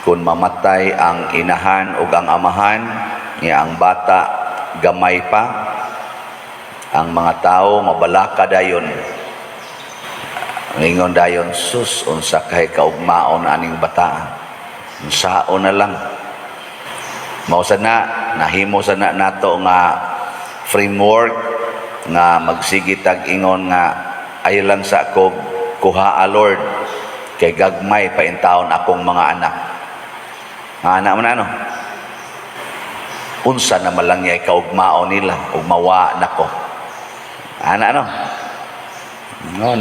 Kung mamatay ang inahan o ang amahan, niya ang bata gamay pa, ang mga tao mabalaka dayon. Ngingon dayon, sus, unsa kay kaugmaon aning bata. Unsaon na lang. Mausad na, nahimo sana nato nga framework nga magsigitag ingon nga ay lang sa ako kuha Lord kay gagmay pa intawon akong mga anak. Mga anak mo na ano? Unsa na malang yay kaugmaon nila ug mawa nako. Ana ano? No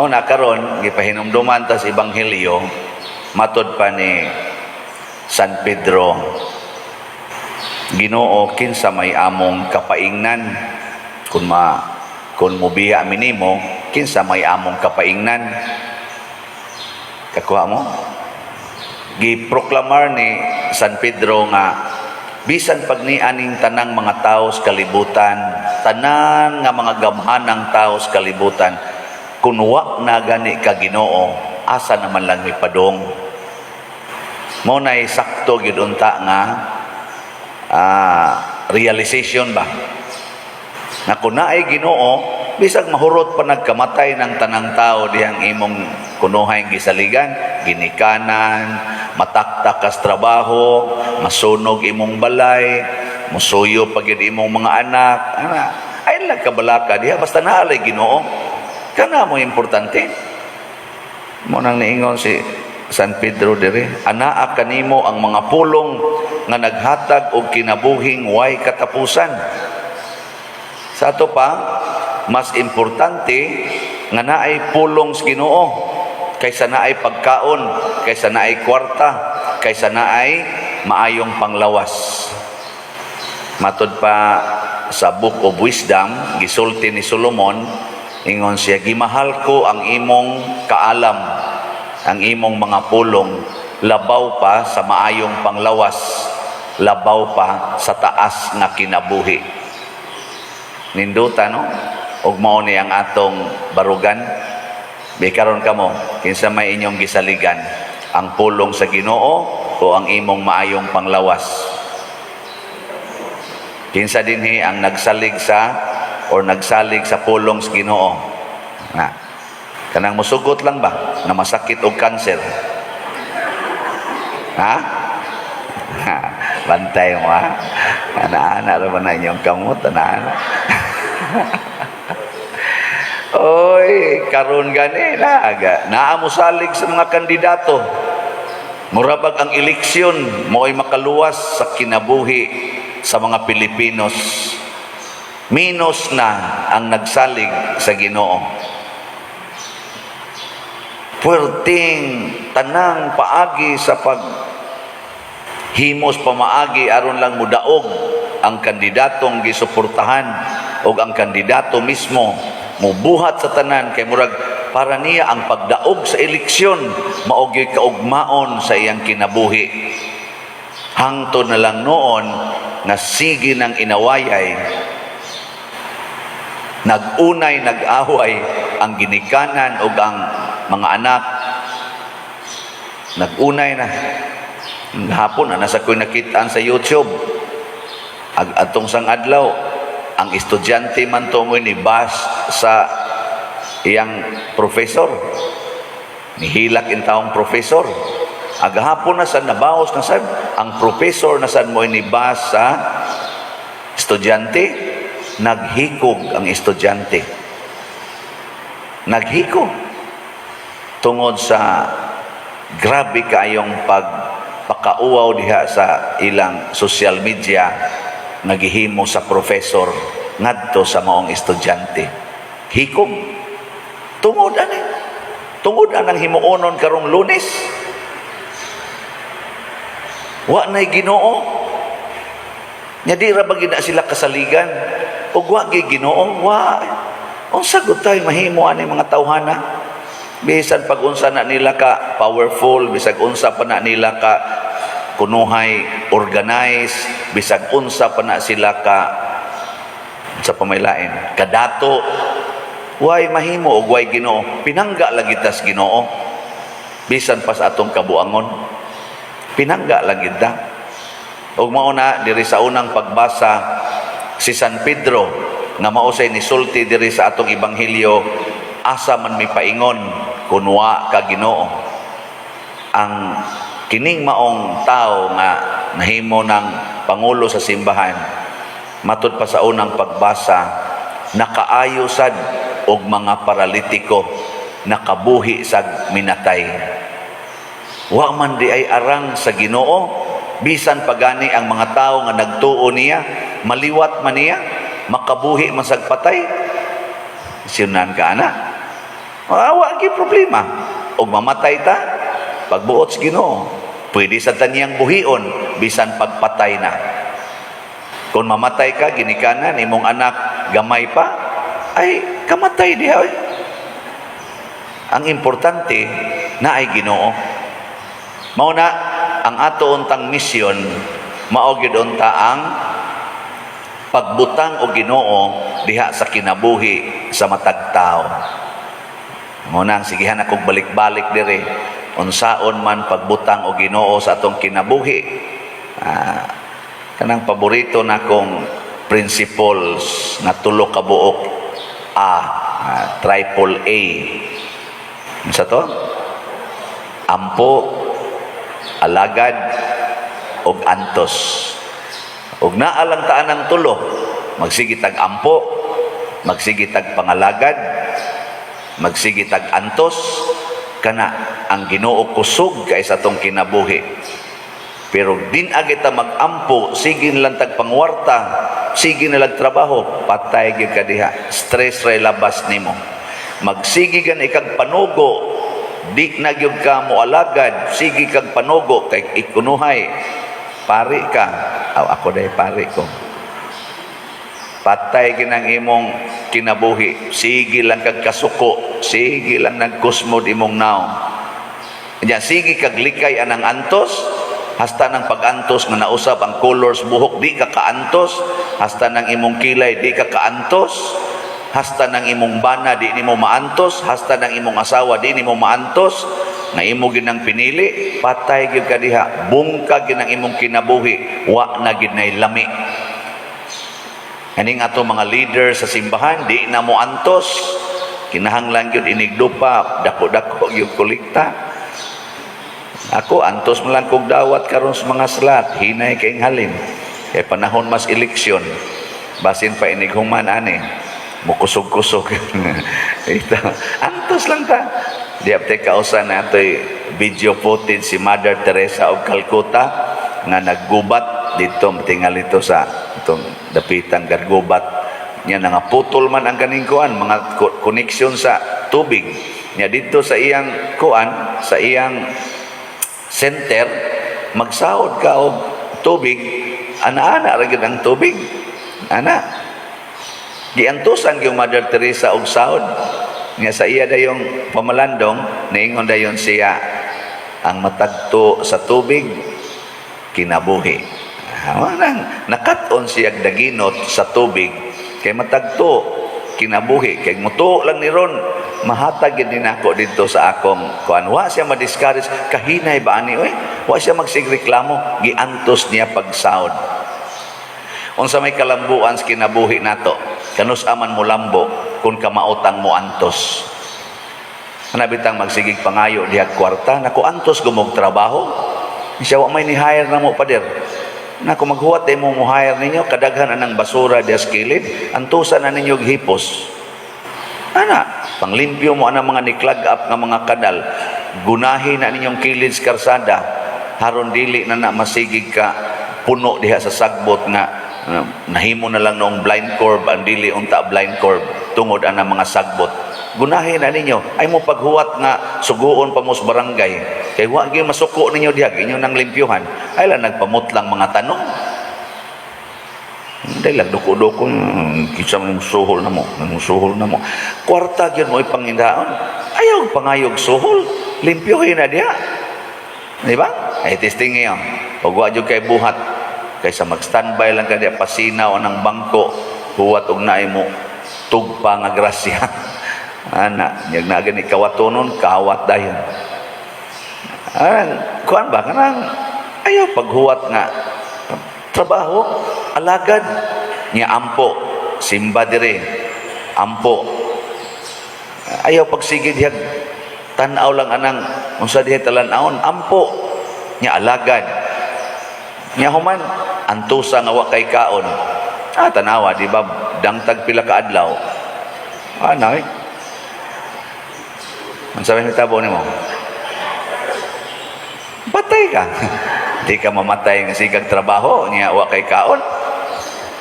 na karon gipahinumduman tas ebanghelyo matud pa ni San Pedro, Ginoo kinsa may among kapaingnan kung mubiya minimo kinsa may among kapaingnan. Kakuha mo? Giproklamar ni San Pedro nga bisan pagnianing tanang mga tao sa kalibutan, tanan nga mga gamhanang tao sa kalibutan, kung wa na gani ka Ginoo, asa naman lang may padong. Mo na'y sakto gyud unta nga realization ba na kung naay Ginoo, bisag mahurot pa nagkamatay ng tanang tao diyang imong kunuhay gisaligan, ginikanan, mataktak kas trabaho, masunog imong balay, musuyo pag imong mga anak, ay lang kabalaka diha basta naalay Ginoo. Kana mo importante. Mo nang niingon si San Pedro dire, anaa kanimo ang mga pulong nga naghatag og kinabuhing way katapusan. Sa ato pa, mas importante nga naay pulong sa Ginoo kaysa naay pagkaon, kaysa naay kwarta, kaysa naay maayong panglawas. Matud pa sa Book of Wisdom, gisulti ni Solomon, ingon siya, gimahal ko ang imong kaalam, ang imong mga pulong, labaw pa sa maayong panglawas, labaw pa sa taas nga kinabuhi. Ninduta no? Ug mao ni ang atong barugan. Bikaron kamo, kinsa may inyong gisaligan, ang pulong sa Ginoo o ang imong maayong panglawas? Kinsa dinhi ang nagsalig sa pulong sa Ginoo? Na kanang musugot lang ba na masakit og kanser? Ha? Bantay mo ha? Ana-ana ra man na inyong kamot, ana-ana. Oy, karon gani naa mo salig sa mga kandidato. Murabag ang eleksyon mo'y makaluwas sa kinabuhi sa mga Pilipinos. Minus na ang nagsalig sa Ginoo. Puwerteng tanang paagi sa paghimos pamaagi aron lang mudaog ang kandidatong gisuportahan o ang kandidato mismo mubuhat sa tanan kay murag para niya ang pagdaog sa eleksyon maogi kaugmaon sa iyang kinabuhi. Hangtod na lang noon na sige ng inawayay, nagunay, nag-away ang ginikanan o ang mga anak. Nagunay na. Hapon, nasa ko'y nakitaan sa YouTube. Atong sang adlaw, ang estudyante man tungoy ni bas sa iyang profesor. Nihilak in taong profesor. Agahapon na sad nabaos na sad ang profesor na sad mo ni bas sa estudyante. Naghikog ang estudyante. Naghikog. Tungod sa grabe kayong pagpakauaw diha sa ilang social media, nagihimo sa professor ngadto sa maong estudyante. Hikog. Tungod ang himuonon karong Lunes. Wa na'y Ginoo. Nya di ra ba gid sila kasaligan? Ug wa gyud Ginoo, wa. Unsa gud tay mahimo ani mga tawhana? Bisan pag unsa na nila ka powerful, bisag unsa pa na nila ka kunuhay organized, bisag unsa pa na sila ka sa pamailain kadato, way mahimo og way Ginoo. Pinangga lagi tas Ginoo. bisan pa sa atong kabuangon. Pinangga lang gid ta. Ug mao na diri sa unang pagbasa si San Pedro nga mausay ni sulti diri sa atong ebanghelyo, asa man mipaingon kunwa ka Ginoo. Ang kining maong tao nga nahimo ng pangulo sa simbahan, matud pa sa unang pagbasa, nakaayo sad og mga paralitiko, nakabuhi sad minatay. Wa man di ay arang sa Ginoo, bisan pagani ang mga tao nga nagtuo niya, maliwat man niya, makabuhi man sa patay. Siunan ka ana. Wa gi problema. Og mamatay ta, pagbuot sa Ginoo, pwede sa taniyang buhion bisan pagpatay na. Kung mamatay ka, ginikanan, imong anak gamay pa, ay kamatay diha. Ang importante na ay Ginoo. Mao na ang ato untang misyon, mao gyud unta ang pagbutang og Ginoo diha sa kinabuhi sa matag tawo. Mao na sigihan akong balik-balik diri unsaon man pagbutang og Ginoo sa atong kinabuhi. Kanang paborito nakong principles na tulo ka buok triple A. Unsa to? Ampo, alagad, og antos. Og naalang taan ang tulo, magsigitag ampo, magsigitag pangalagad, magsigitag antos, kana ang Ginoo kusog kay sa tong kinabuhi. Pero din agita magampo, sige lang tag pangwarta, sige na lang trabaho, patay gyud ka diha, stress ray labas nimo. Magsige gan ikag panugo, di na gyud ka mo alagad, sige kag panugo kay ikunuhay, pari ka. Ako day pari ko. Patay ginang imong kinabuhi, sige lang kag kasuko, sige lang nagkusmod imong naong. Nya sige kag likay anang antos, hasta ng pag-antos nga nausap ang colors buhok, di ka kaantos, hasta ng imong kilay, di ka kaantos, hasta ng imong bana, di nimo maantos, hasta ng imong asawa, di nimo maantos, nga imo ginang pinili, patay gyud ka diha, bungkag ginang imong kinabuhi, wa na gid nay lami. Kaning ato mga leader sa simbahan, di na mo antos, kinahanglan gyud inigdupa, dako-dako gyud kolekta. Ako antos mo lang kog dawat karon sa mga slat, hinay kay halin. Kay panahon mas eleksyon, basin pa inighuman ani, mukusog-kusog. Ito, antos lang ta. Di apte kausa na ito'y video footage si Mother Teresa of Calcutta nga naggubat dito, tingal ito sa itong dapitang gargubat. Nya nga putol man ang kaning kuan, mga koneksyon sa tubig. Nya dito sa iyang kuan, sa iyang center, magsahod ka og tubig, ana-ana ra gyud ang tubig. Ana. Giantusan yung Mother Teresa og sahod. Nga sa iya dayong pamalandong, niingon dayon siya, ang matagto sa tubig, kinabuhi. Nakat-on siya daginot sa tubig, kay matagto, kinabuhi. Kay muto lang ni ron, mahatag din ako dito sa akong kuan. Wa siya ma-discourage, kahinay ba ani oy? Wa siya magsigreklamo, giantos niya pagsahod. Unsa may kalambuan sa kinabuhi nato, kanus aman mo lambo kung kamautang mo antos. Kanabitang magsigig pangayo diha kwarta, naku antos gumog trabaho. Siya wa may ni-hire na mo pader. Naku maghuwat ay mo hire ninyo, kadaghan anang basura diha sa kilid, antusan na ninyo hipos. Ana, panglimpyo mo anang mga niklag up nga mga kanal, gunahin na ninyong kilid sa karsada, haron dili na masigig ka puno diha sa sagbot nga nahimo na lang noong blind curve, ang dili unta blind curve tungod ana mga sagbot. Gunahin na ninyo, ay mo paghuwat nga suguon pa mo sa barangay, kay wa gyud masuko ninyo diha inyo nang limpyuhan, ay lang nagpamutlang mga tanong. Dahil lang duko-duko, kisa mong suhol na mo, kwarta gyud mo ipangindaon, ayaw pangayog suhol, limpyuhin na diha, di ba? Ay testing ngayon, pag wa gyud kay buhat, kaysa mag-standby lang ka diya, pasinaw ng bangko, huwat og naay mo tugpa nga grasya. Ana, nyag na gani kawatonon, kawat dayon. Kuan ba kanang ayaw paghuwat nga trabaho, alagad niya ampo, simba dire, ampo. Ayaw pagsigid diha tan-aw lang anang unsa diha talan-awon, ampo niya alagad. Niya human antusa nga wa kay kaon. Tanawa di ba dangtag pila ka adlaw. Anay. Unsa may hitabo nimo? Patay ka. Di ka mamatay nga sigag trabaho niya wa kay kaon.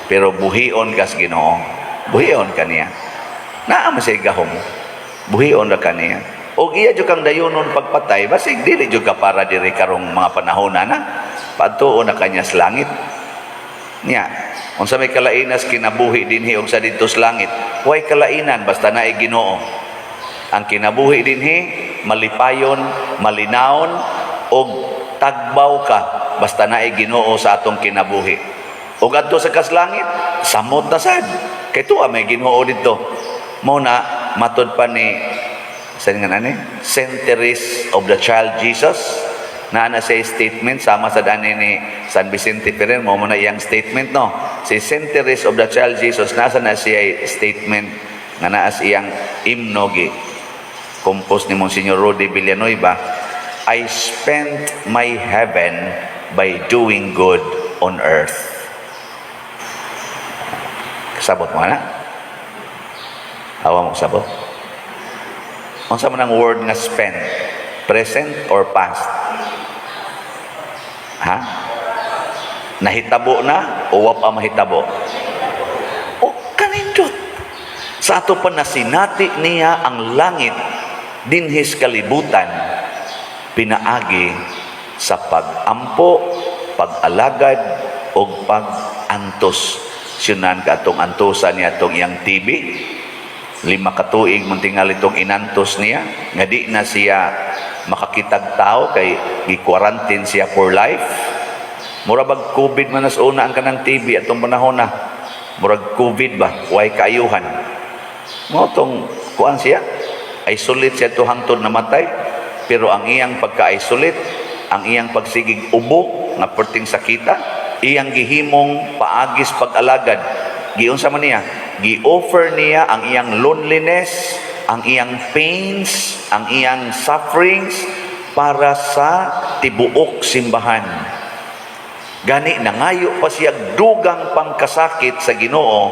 Pero buhion kas Ginoo. Buhion kaniya. Naa man say gahom. Buhion ra kaniya. Og iya jud kang dayonon pagpatay, basig dili jud ka para diri karong mga panahon na padtuon na kanya sa langit. Nya, unsa may kalainas kinabuhi dinhi og sa didto sa langit. Way kalainan basta naay Ginoo. Ang kinabuhi dinhi malipayon, malinawon og tagbaw ka basta naay Ginoo sa atong kinabuhi. Ug adto sa kaslangit, samot na sad. Kay tuwa may Ginoo didto. Mao na matud pa ni St. Therese of the Child Jesus na sa statement sama sa dani ni San Vicente Ferrer mo na iyang statement no. Si St. Therese of the Child Jesus nasa na siya statement nga naa iyang himno gi compose ni Monsignor Rudy Villanueva. I spent my heaven by doing good on earth. Sabot mo na? Hawa mo sabot? Unsa man ang word nga spend? Present or past? Ha? Nahitabo na o wa pa mahitabo? O kanindot. Sa ato pa nasinati niya ang langit dinhis kalibutan pinaagi sa pag-ampo, pag-alagad o pag-antos. Sinan ka atong antosa niya atong iyang TV. 5 katuig muntingal itong inantos niya nga di na siya makakitag tao kay gi-quarantine siya for life. Mura bag COVID man nas una ang kanang TV atong panahon na. Murag COVID ba? Way kaayuhan. Mo tong kuan siya. Isolate siya to hangtod namatay. Pero ang iyang pagka-isolate, ang iyang pagsigig ubo nga perting sakita, iyang gihimong paagis pag-alagad. Giunsa man niya? Gi-offer niya ang iyang loneliness, ang iyang pains, ang iyang sufferings para sa tibuok simbahan. Gani nangayo pa siya dugang pangkasakit sa Ginoo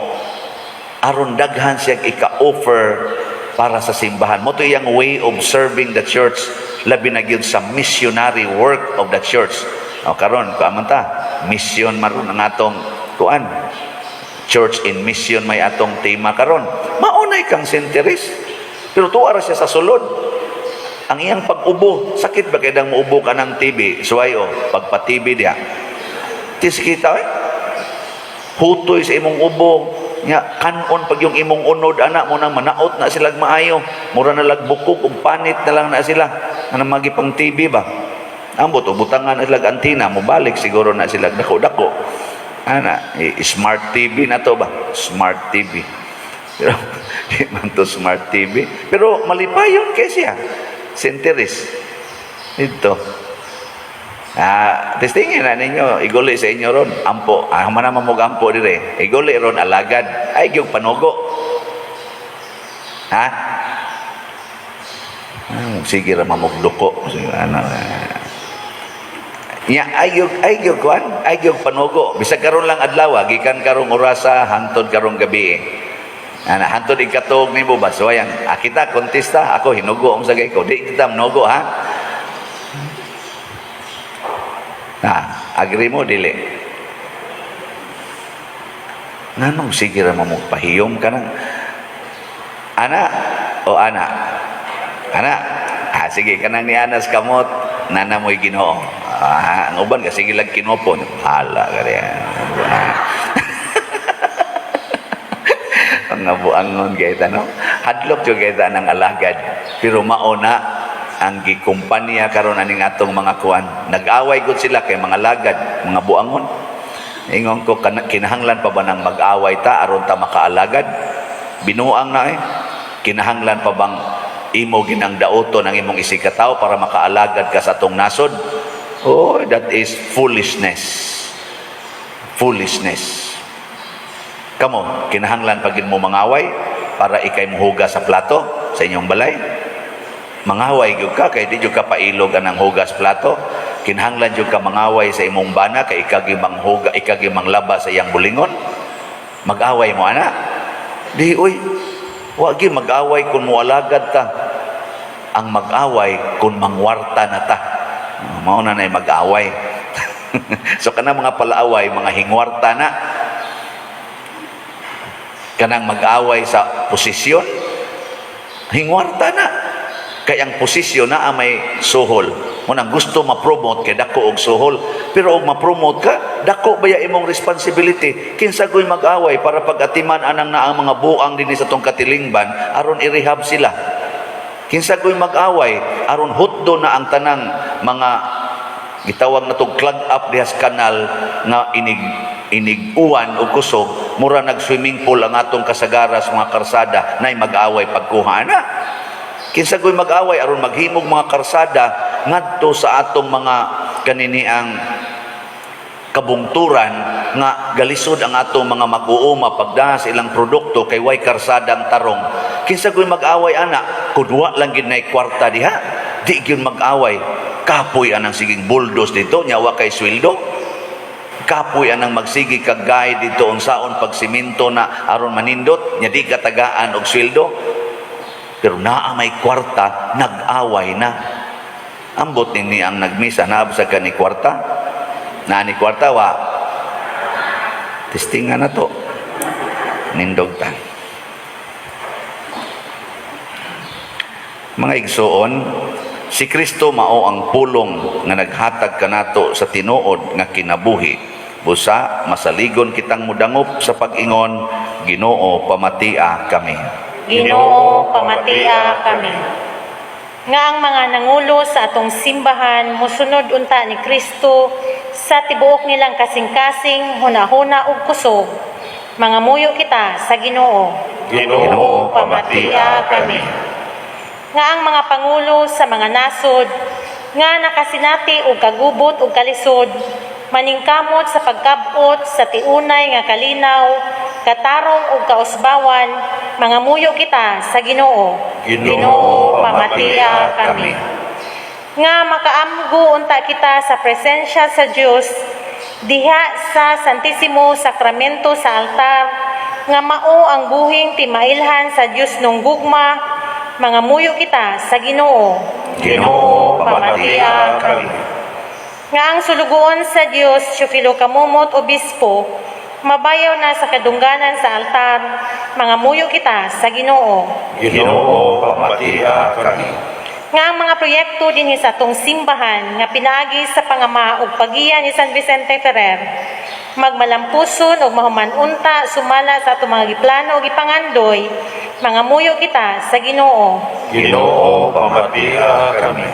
aron daghan siya ika-offer para sa simbahan. Mo to iyang way of serving the church, labi na gyud sa missionary work of the church. O karon kuan ta, mission maron ang atong kuan. Church in Mission may atong tema karon. Maunay kang St. Therese. Pero tuwa ra siya sa sulod. Ang iyang pag-ubo, sakit ba kay dang muubo ka ng TB? Suwayo, pagpa-TB diha. Tis kita hutoy sa imong ubo. Nya kanon pag yung imong unod anak mo nang manaot na sila maayo. Mura na lagbukog ug panit na lang na sila. Nga magipang TB ba? Ambot butangan na sila antina, mo balik siguro na sila dako-dako. Smart TV na to ba? Smart TV. Pero di man to smart TV. Pero malipayon kay siya. St. Therese. Ito. Testingin na ninyo. Iguli sa inyo ron. Ampo. Manaman mo ampo dire. Iguli ron alagad. Ay, yung panugo. Ha? Sige ra mamugduko. Nya ayog kuan, ayog panugo. Bisag karon lang adlaw, gikan karong orasa hantod karong gabi. Hantod ikatog nimo ba? So ayan, kita kontesta, ako hinugo ang sagay ko. Di kita mnogo ha. Agree mo dili. Nganong sige ra mamugpahiyom kanang ana o ana. Ana. Sige kanang ni Anas kamot nana mo'y Ginoo. Ang uban kasi gilag kinopon. Hala ka rin. Ang nabuangon kaita, no? Hadlok yung kaita ng alagad. Pero mauna, ang gikumpanya karon aning atong mga kuan. Nag-away gud sila kay mga lagad, mga buangon. Ingon ko, kinahanglan pa ba nang mag-away ta aron ta makaalagad? Binuang na kinahanglan pa bang imo ginang daoton ang imong isigataw para makaalagad ka sa atong nasod. Oh, that is foolishness. Foolishness. Kamo, kinahanglan pagin mo mangaway para ikay mohuga sa plato sa inyong balay. Mangaway gyud ka kay di gyud ka pailog anang hugas plato. Kinahanglan gyud ka mangaway sa imong bana kay ikagi manghuga, ikagi manglaba sa iyang bulingon. Mag-away mo ana. Di uy, wa gyud mag-away kun moalagad ta. Ang mag-away kun mangwarta na ta. Mao na nay mag-away. So kanang mga palaaway, mga hingwarta na. Kanang mag-away sa posisyon, hingwarta na. Kaya ang posisyon na may suhol. Munang gusto ma-promote kay dako og suhol, pero og ma-promote ka, dako baya imong responsibility. Kinsa goy mag-away para pag-atiman anang naa mga buang dinhi sa tong katilingban aron i-rehab sila. Kinsa goy mag-away aron hutdo na ang tanang mga gitawag na tong clog up diha sa kanal nga iniguan o kusog, mura nag-swimming pool ang atong kasagaras mga karsada nay mag-away pagkuha na. Kinsa goy mag-away aron maghimog mga karsada ngadto sa atong mga kaniniang kabungturan nga galisod ang atong mga mag-uuma pagdaha sa ilang produkto kay way karsadang tarong. Kinsa goy mag-away ana kudwa lang gid nay kwarta diha, di gyud mag-away. Kapoy anang siging buldos dito, nyawa kay sweldo. Kapoy anang magsigi kag gay dito unsaon pag simento na aron manindot, nya di katagaan og sweldo. Pero naa may kwarta, nag-away na. Ambot ni ang nagmisa, naabsa ka ni kwarta? Na ni kwarta, wa? Testingan na to. Nindog ta. Mga igsoon, si Kristo mao ang pulong nga naghatag kanato sa tinuod nga kinabuhi. Busa, masaligon kitang mudangop sa pag-ingon, Ginoo, pamatia kami. Ginoo, pamatia kami. Nga ang mga nangulo sa atong simbahan mosunod unta ni Kristo sa tibuok nilang kasing-kasing, hunahuna ug kusog. Mga muyo kita sa Ginoo. Ginoo, pamatia kami. Nga ang mga pangulo sa mga nasod nga nakasinati og kagubot ug kalisod, maningkamot sa pagkabot sa tiunay nga kalinaw, katarong ug kausbawan, mga muyo kita sa Ginoo. Ginoo, pamatia kami. Nga makaamgo unta kita sa presensya sa Dios diha sa Santissimo Sakramento sa altar, nga mao ang buhing timailhan sa Dios nung gugma, mga muyo kita sa Ginoo. Ginoo, pamatia kami. Nga ang sulugoon sa Dios, Teofilo Kamumot, Obispo, mabayaw na sa kadungganan sa altar, mga muyo kita sa Ginoo. Ginoo, pamatia kami. Nga ang mga proyekto dinhi sa atong simbahan nga pinaagi sa pangama ug pagiya ni San Vicente Ferrer, magmalampuson ug mahuman unta sumala sa atong mga giplano ug gipangandoy, mga muyo kita sa Ginoo. Ginoo, pamatia kami.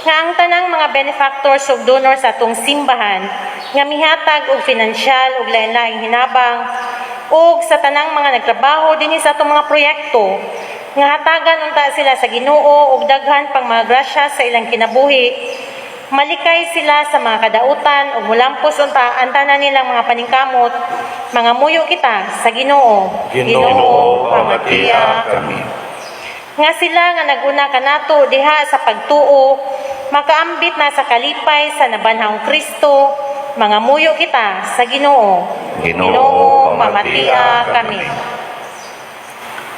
Nga ang tanang mga benefactors ug donor sa atong simbahan nga mihatag og pinansyal ug lain-laing hinabang ug sa tanang mga nagtrabaho dinhi sa atong mga proyekto nga hatagan unta sila sa Ginoo ug daghan pang mga grasya sa ilang kinabuhi. Malikay sila sa mga kadautan ug mulampos unta ang tanan nilang mga paningkamot, mga muyo kita sa Ginoo. Ginoo, pamatia kami. Nga sila nga naguna kanato diha sa pagtuo, makaambit na sa kalipay sa nabanhawng Kristo, mga muyo kita sa Ginoo. Ginoo, pamatia kami.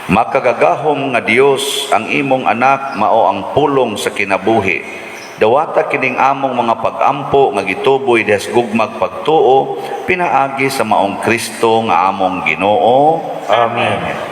Makagagahom nga Dios ang imong anak mao ang pulong sa kinabuhi. Dawata kining among mga pag-ampo nga gituboy des gugmag pagtuo pinaagi sa maong Kristo nga among Ginoo. Amen.